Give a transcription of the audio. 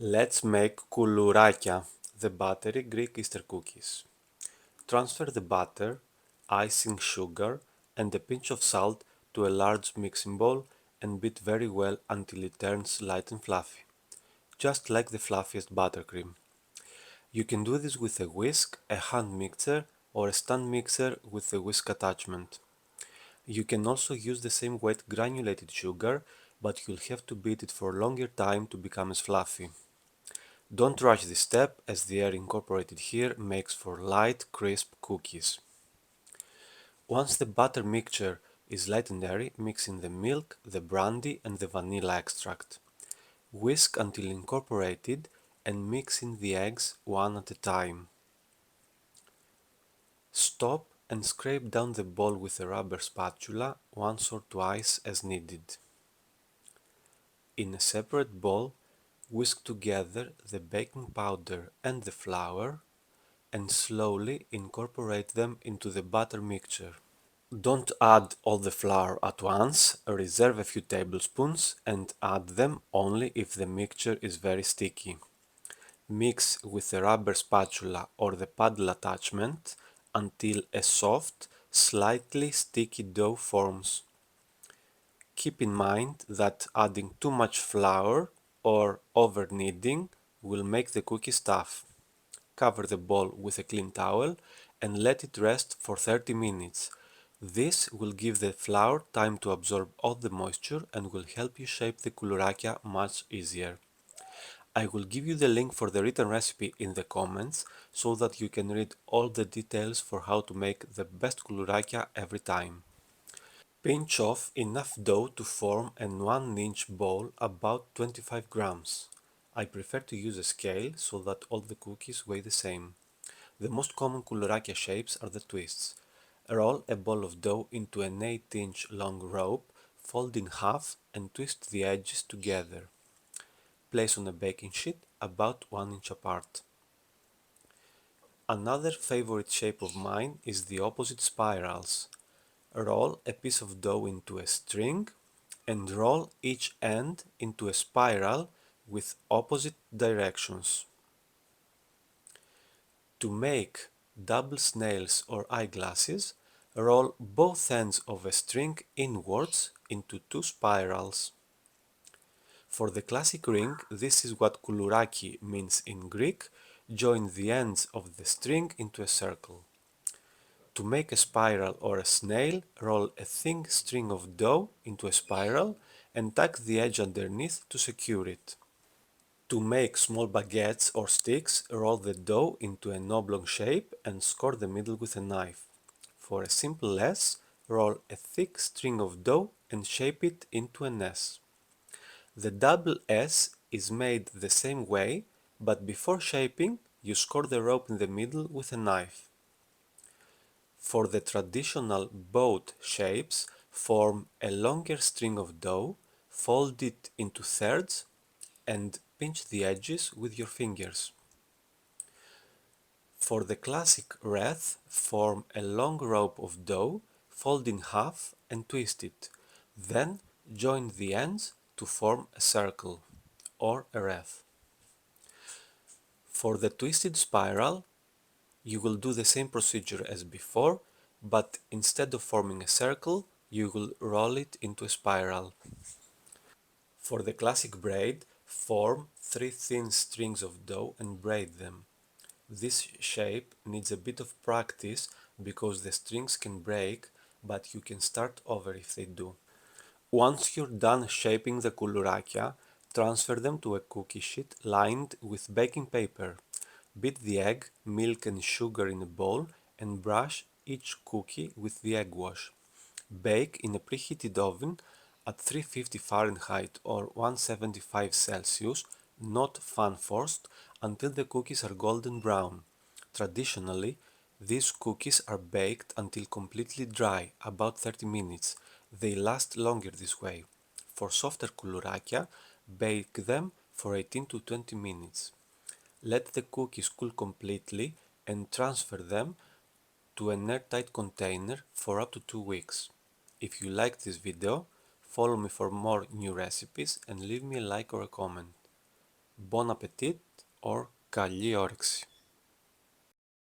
Let's make Koulourakia, the buttery Greek Easter cookies. Transfer the butter, icing sugar, and a pinch of salt to a large mixing bowl and beat very well until it turns light and fluffy, just like the fluffiest buttercream. You can do this with a whisk, a hand mixer, or a stand mixer with a whisk attachment. You can also use the same wet granulated sugar, but you'll have to beat it for a longer time to become as fluffy. Don't rush this step, as the air incorporated here makes for light, crisp cookies. Once the butter mixture is light and airy, mix in the milk, the brandy and the vanilla extract. Whisk until incorporated and mix in the eggs one at a time. Stop and scrape down the bowl with a rubber spatula once or twice as needed. In a separate bowl, whisk together the baking powder and the flour and slowly incorporate them into the batter mixture. Don't add all the flour at once, reserve a few tablespoons and add them only if the mixture is very sticky. Mix with a rubber spatula or the paddle attachment until a soft, slightly sticky dough forms. Keep in mind that adding too much flour or over kneading will make the cookies tough. Cover the bowl with a clean towel and let it rest for 30 minutes. This will give the flour time to absorb all the moisture and will help you shape the Koulourakia much easier. I will give you the link for the written recipe in the comments so that you can read all the details for how to make the best Koulourakia every time. Pinch off enough dough to form a 1-inch ball about 25 grams. I prefer to use a scale so that all the cookies weigh the same. The most common Koulourakia shapes are the twists. Roll a ball of dough into an 8-inch long rope, fold in half and twist the edges together. Place on a baking sheet about 1 inch apart. Another favorite shape of mine is the opposite spirals. Roll a piece of dough into a string and roll each end into a spiral with opposite directions. To make double snails or eyeglasses, roll both ends of a string inwards into two spirals. For the classic ring, this is what Koulouraki means in Greek: join the ends of the string into a circle. To make a spiral or a snail, roll a thin string of dough into a spiral and tuck the edge underneath to secure it. To make small baguettes or sticks, roll the dough into an oblong shape and score the middle with a knife. For a simple S, roll a thick string of dough and shape it into an S. The double S is made the same way, but before shaping, you score the rope in the middle with a knife. For the traditional boat shapes, form a longer string of dough, fold it into thirds, and pinch the edges with your fingers. For the classic wreath, form a long rope of dough, fold in half and twist it. Then join the ends to form a circle or a wreath. For the twisted spiral, you will do the same procedure as before, but instead of forming a circle, you will roll it into a spiral. For the classic braid, form 3 thin strings of dough and braid them. This shape needs a bit of practice because the strings can break, but you can start over if they do. Once you're done shaping the Koulourakia, transfer them to a cookie sheet lined with baking paper. Beat the egg, milk and sugar in a bowl and brush each cookie with the egg wash. Bake in a preheated oven at 350 Fahrenheit or 175 Celsius, not fan forced, until the cookies are golden brown. Traditionally, these cookies are baked until completely dry, about 30 minutes. They last longer this way. For softer Koulourakia, bake them for 18 to 20 minutes. Let the cookies cool completely and transfer them to an airtight container for up to 2 weeks. If you liked this video, follow me for more new recipes and leave me a like or a comment. Bon appétit or καλή όρεξη.